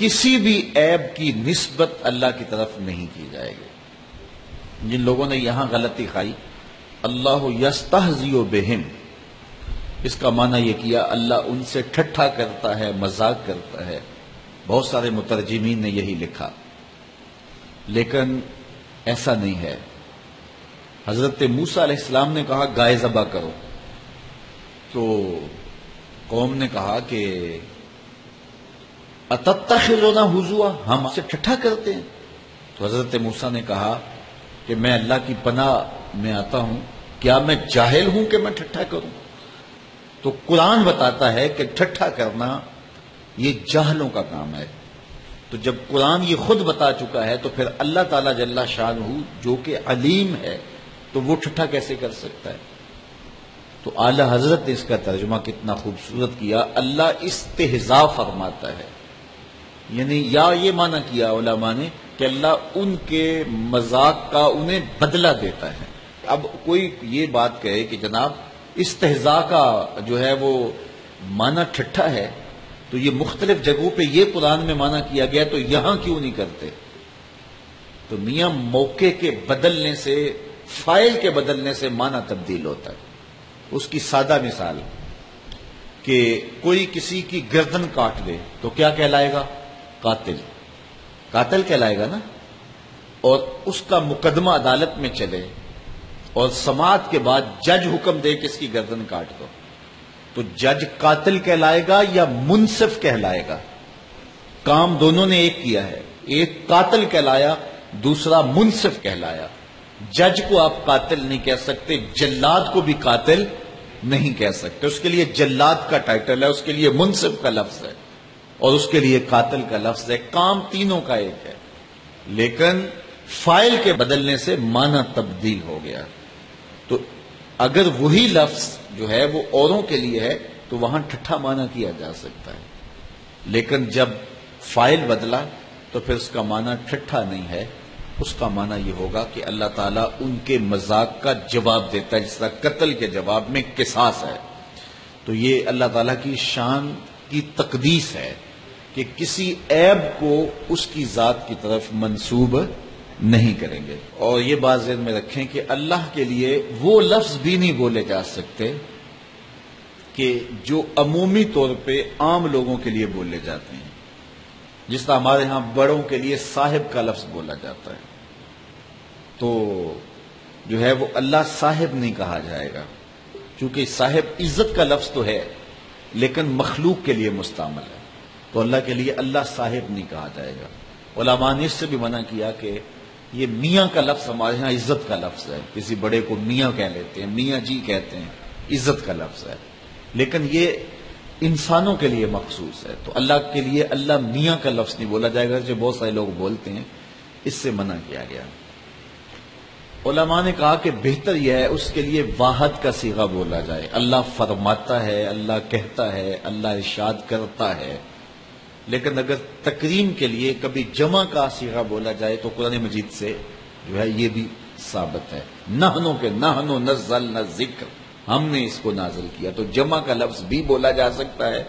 کسی بھی عیب کی نسبت اللہ کی طرف نہیں کی جائے گی۔ جن لوگوں نے یہاں غلطی کھائی اللہ یستہزئ بہم، اس کا معنی یہ کیا اللہ ان سے ٹھٹھا کرتا ہے، مذاق کرتا ہے۔ بہت سارے مترجمین نے یہی لکھا، لیکن ایسا نہیں ہے۔ حضرت موسیٰ علیہ السلام نے کہا گائے ذبح کرو، تو قوم نے کہا کہ اتتخذونہ ہزوا، ہم سے ٹھٹھا کرتے ہیں۔ تو حضرت موسیٰ نے کہا کہ میں اللہ کی پناہ میں آتا ہوں، کیا میں جاہل ہوں کہ میں ٹھٹھا کروں؟ تو قرآن بتاتا ہے کہ ٹھٹھا کرنا یہ جاہلوں کا کام ہے۔ تو جب قرآن یہ خود بتا چکا ہے تو پھر اللہ تعالیٰ جل شانہ جو کہ علیم ہے تو وہ ٹھٹھا کیسے کر سکتا ہے؟ تو اعلی حضرت نے اس کا ترجمہ کتنا خوبصورت کیا، اللہ استہزاء فرماتا ہے، یعنی یا یہ معنی کیا علماء نے کہ اللہ ان کے مذاق کا انہیں بدلہ دیتا ہے۔ اب کوئی یہ بات کہے کہ جناب استہزاء کا جو ہے وہ معنی ٹھٹھا ہے، تو یہ مختلف جگہوں پہ یہ قرآن میں معنی کیا گیا تو یہاں کیوں نہیں کرتے؟ تو میاں موقع کے بدلنے سے، فائل کے بدلنے سے معنی تبدیل ہوتا ہے۔ اس کی سادہ مثال کہ کوئی کسی کی گردن کاٹ لے تو کیا کہلائے گا؟ قاتل، قاتل کہلائے گا نا۔ اور اس کا مقدمہ عدالت میں چلے اور سماعت کے بعد جج حکم دے کہ اس کی گردن کاٹ دو، تو جج قاتل کہلائے گا یا منصف کہلائے گا؟ کام دونوں نے ایک کیا ہے، ایک قاتل کہلایا، دوسرا منصف کہلایا۔ جج کو آپ قاتل نہیں کہہ سکتے، جلاد کو بھی قاتل نہیں کہہ سکتے، اس کے لیے جلاد کا ٹائٹل ہے، اس کے لیے منصف کا لفظ ہے اور اس کے لیے قاتل کا لفظ ہے۔ کام تینوں کا ایک ہے، لیکن فائل کے بدلنے سے معنی تبدیل ہو گیا۔ تو اگر وہی لفظ جو ہے وہ اوروں کے لیے ہے تو وہاں ٹھٹھا معنی کیا جا سکتا ہے، لیکن جب فائل بدلا تو پھر اس کا معنی ٹھٹھا نہیں ہے، اس کا معنی یہ ہوگا کہ اللہ تعالیٰ ان کے مذاق کا جواب دیتا ہے، جس طرح قتل کے جواب میں قصاص ہے۔ تو یہ اللہ تعالیٰ کی شان کی تقدیس ہے کہ کسی عیب کو اس کی ذات کی طرف منسوب نہیں کریں گے۔ اور یہ بات ذہن میں رکھیں کہ اللہ کے لیے وہ لفظ بھی نہیں بولے جا سکتے کہ جو عمومی طور پہ عام لوگوں کے لیے بولے جاتے ہیں، جس طرح ہمارے ہاں بڑوں کے لیے صاحب کا لفظ بولا جاتا ہے، تو جو ہے وہ اللہ صاحب نہیں کہا جائے گا، چونکہ صاحب عزت کا لفظ تو ہے لیکن مخلوق کے لیے مستعمل ہے، تو اللہ کے لیے اللہ صاحب نہیں کہا جائے گا۔ علماء نے اس سے بھی منع کیا کہ یہ میاں کا لفظ ہمارے ہاں عزت کا لفظ ہے، کسی بڑے کو میاں کہہ لیتے ہیں، میاں جی کہتے ہیں، عزت کا لفظ ہے، لیکن یہ انسانوں کے لیے مخصوص ہے، تو اللہ کے لیے اللہ میاں کا لفظ نہیں بولا جائے گا، جو بہت سارے لوگ بولتے ہیں، اس سے منع کیا گیا۔ علماء نے کہا کہ بہتر یہ ہے اس کے لیے واحد کا صیغہ بولا جائے، اللہ فرماتا ہے، اللہ کہتا ہے، اللہ ارشاد کرتا ہے، لیکن اگر تکریم کے لیے کبھی جمع کا صیغہ بولا جائے تو قرآن مجید سے جو ہے یہ بھی ثابت ہے، نحنو کے نحنو نزلنا ذکر، ہم نے اس کو نازل کیا، تو جمع کا لفظ بھی بولا جا سکتا ہے،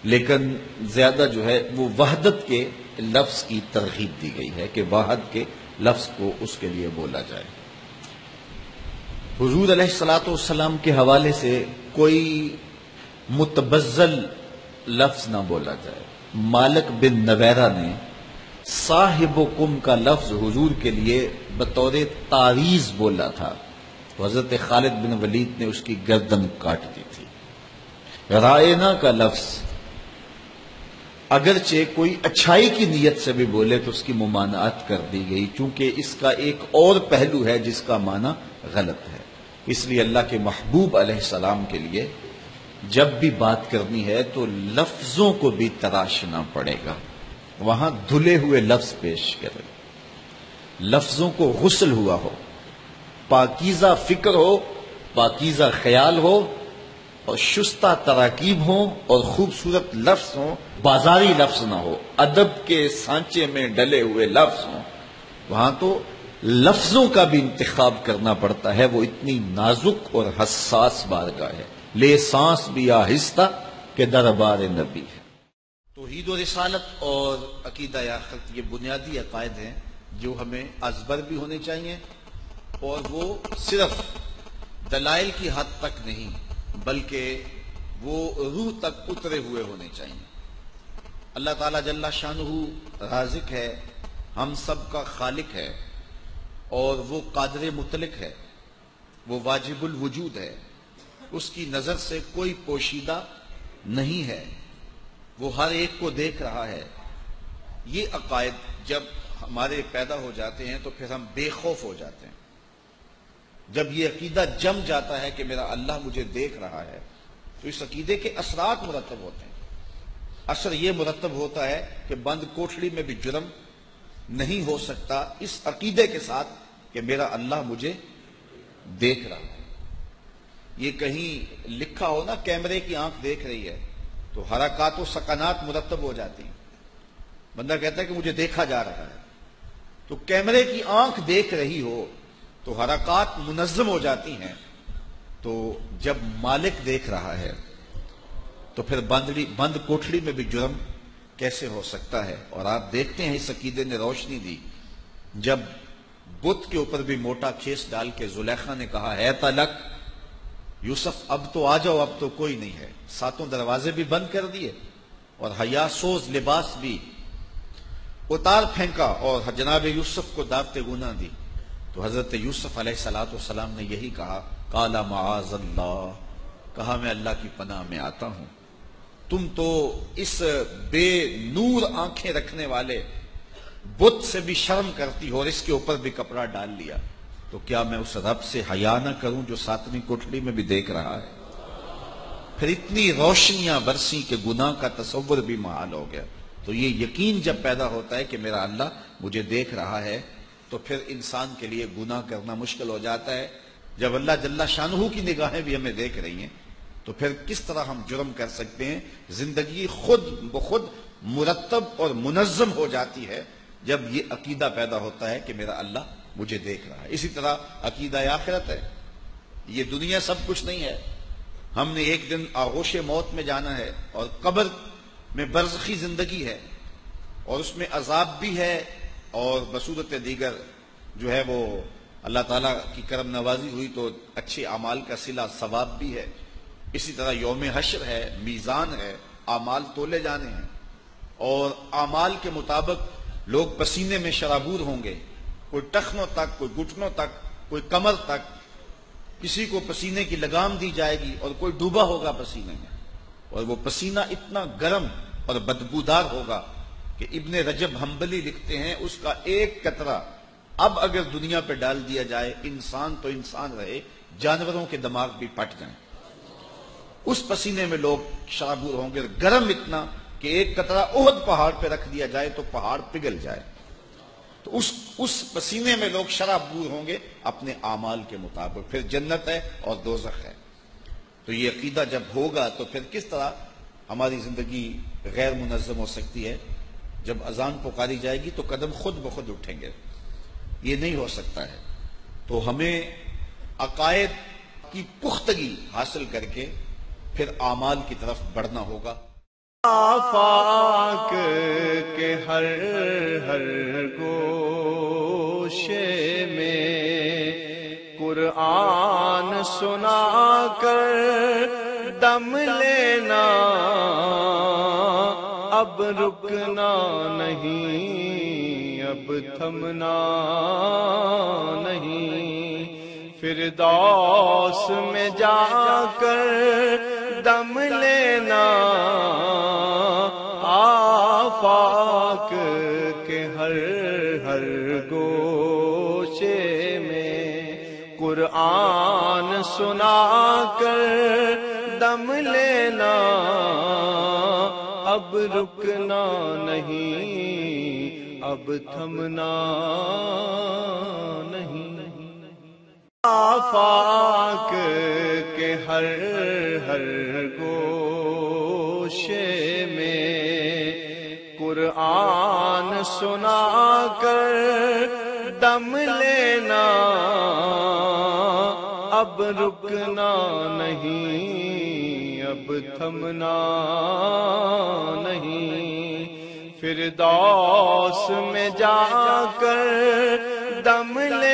لیکن زیادہ جو ہے وہ وحدت کے لفظ کی ترغیب دی گئی ہے کہ واحد کے لفظ کو اس کے لیے بولا جائے۔ حضور علیہ الصلوۃ والسلام کے حوالے سے کوئی متبذل لفظ نہ بولا جائے۔ مالک بن نویرہ نے صاحبکم کا لفظ حضور کے لیے بطور تعریض بولا تھا، تو حضرت خالد بن ولید نے اس کی گردن کاٹ دی تھی۔ رائنا کا لفظ اگرچہ کوئی اچھائی کی نیت سے بھی بولے تو اس کی ممانعت کر دی گئی، چونکہ اس کا ایک اور پہلو ہے جس کا معنی غلط ہے، اس لیے اللہ کے محبوب علیہ السلام کے لیے جب بھی بات کرنی ہے تو لفظوں کو بھی تراشنا پڑے گا، وہاں دھلے ہوئے لفظ پیش کرے، لفظوں کو غسل ہوا ہو، پاکیزہ فکر ہو، پاکیزہ خیال ہو، اور شستہ تراکیب ہوں اور خوبصورت لفظ ہوں، بازاری لفظ نہ ہو، ادب کے سانچے میں ڈلے ہوئے لفظ ہوں، وہاں تو لفظوں کا بھی انتخاب کرنا پڑتا ہے، وہ اتنی نازک اور حساس بارگاہ ہے، لے سانس بھی آہستہ کہ دربار نبی ہے۔ توحید و رسالت اور عقیدہ آخرت یہ بنیادی عقائد ہیں جو ہمیں ازبر بھی ہونے چاہیے، اور وہ صرف دلائل کی حد تک نہیں بلکہ وہ روح تک اترے ہوئے ہونے چاہیے۔ اللہ تعالیٰ جل شانہ رازق ہے، ہم سب کا خالق ہے، اور وہ قادر مطلق ہے، وہ واجب الوجود ہے، اس کی نظر سے کوئی پوشیدہ نہیں ہے، وہ ہر ایک کو دیکھ رہا ہے۔ یہ عقائد جب ہمارے پیدا ہو جاتے ہیں تو پھر ہم بے خوف ہو جاتے ہیں۔ جب یہ عقیدہ جم جاتا ہے کہ میرا اللہ مجھے دیکھ رہا ہے تو اس عقیدے کے اثرات مرتب ہوتے ہیں۔ اثر یہ مرتب ہوتا ہے کہ بند کوٹھڑی میں بھی جرم نہیں ہو سکتا اس عقیدے کے ساتھ کہ میرا اللہ مجھے دیکھ رہا ہے۔ یہ کہیں لکھا ہو نا کیمرے کی آنکھ دیکھ رہی ہے تو حرکات و سکنات مرتب ہو جاتی ہیں، بندہ کہتا ہے کہ مجھے دیکھا جا رہا ہے۔ تو کیمرے کی آنکھ دیکھ رہی ہو تو حرکات منظم ہو جاتی ہیں، تو جب مالک دیکھ رہا ہے تو پھر بند کوٹھڑی میں بھی جرم کیسے ہو سکتا ہے؟ اور آپ دیکھتے ہیں اس عقیدے نے روشنی دی جب بت کے اوپر بھی موٹا کھیس ڈال کے زلیخا نے کہا ہے تلک یوسف اب تو آ جاؤ، اب تو کوئی نہیں ہے، ساتوں دروازے بھی بند کر دیے اور حیا سوز لباس بھی اتار پھینکا اور جناب یوسف کو دعوت گناہ دی، تو حضرت یوسف علیہ الصلوۃ والسلام نے یہی کہا، قال معاذ اللہ، کہا میں اللہ کی پناہ میں آتا ہوں، تم تو اس بے نور آنکھیں رکھنے والے بت سے بھی شرم کرتی ہو اور اس کے اوپر بھی کپڑا ڈال لیا، تو کیا میں اس رب سے حیا نہ کروں جو ساتویں کوٹھڑی میں بھی دیکھ رہا ہے؟ پھر اتنی روشنیاں برسی کہ گناہ کا تصور بھی محال ہو گیا۔ تو یہ یقین جب پیدا ہوتا ہے کہ میرا اللہ مجھے دیکھ رہا ہے تو پھر انسان کے لیے گناہ کرنا مشکل ہو جاتا ہے۔ جب اللہ جل شانہ کی نگاہیں بھی ہمیں دیکھ رہی ہیں تو پھر کس طرح ہم جرم کر سکتے ہیں؟ زندگی خود بخود مرتب اور منظم ہو جاتی ہے جب یہ عقیدہ پیدا ہوتا ہے کہ میرا اللہ مجھے دیکھ رہا ہے۔ اسی طرح عقیدہ آخرت ہے، یہ دنیا سب کچھ نہیں ہے، ہم نے ایک دن آغوش موت میں جانا ہے، اور قبر میں برزخی زندگی ہے اور اس میں عذاب بھی ہے، اور بصورت دیگر جو ہے وہ اللہ تعالیٰ کی کرم نوازی ہوئی تو اچھے اعمال کا صلہ ثواب بھی ہے۔ اسی طرح یوم حشر ہے، میزان ہے، اعمال تولے جانے ہیں، اور اعمال کے مطابق لوگ پسینے میں شرابور ہوں گے، کوئی ٹخنوں تک، کوئی گھٹنوں تک، کوئی کمر تک، کسی کو پسینے کی لگام دی جائے گی اور کوئی ڈوبا ہوگا پسینے میں، اور وہ پسینہ اتنا گرم اور بدبودار ہوگا کہ ابن رجب حنبلی لکھتے ہیں اس کا ایک قطرہ اب اگر دنیا پہ ڈال دیا جائے، انسان تو انسان رہے، جانوروں کے دماغ بھی پٹ جائیں، اس پسینے میں لوگ شرابور ہوں گے، گرم اتنا کہ ایک قطرہ احد پہاڑ پہ رکھ دیا جائے تو پہاڑ پگھل جائے۔ تو اس پسینے میں لوگ شرابور ہوں گے اپنے اعمال کے مطابق۔ پھر جنت ہے اور دوزخ ہے۔ تو یہ عقیدہ جب ہوگا تو پھر کس طرح ہماری زندگی غیر منظم ہو سکتی ہے؟ جب اذان پکاری جائے گی تو قدم خود بخود اٹھیں گے، یہ نہیں ہو سکتا ہے۔ تو ہمیں عقائد کی پختگی حاصل کر کے پھر اعمال کی طرف بڑھنا ہوگا۔ آفاق کے ہر گوشے میں قرآن سنا کر دم لینا، اب رکنا نہیں، اب تھمنا نہیں، فردوس میں جا کر دم لینا، آفاق کے ہر گوشے میں قرآن سنا کر دم لینا، اب رکنا نہیں، اب تھمنا نہیں۔ آفاق کے ہر گوشے میں قرآن سنا کر دم لینا، اب رکنا نہیں، اب تھمنا نہیں، فردوس میں جا کر دم لے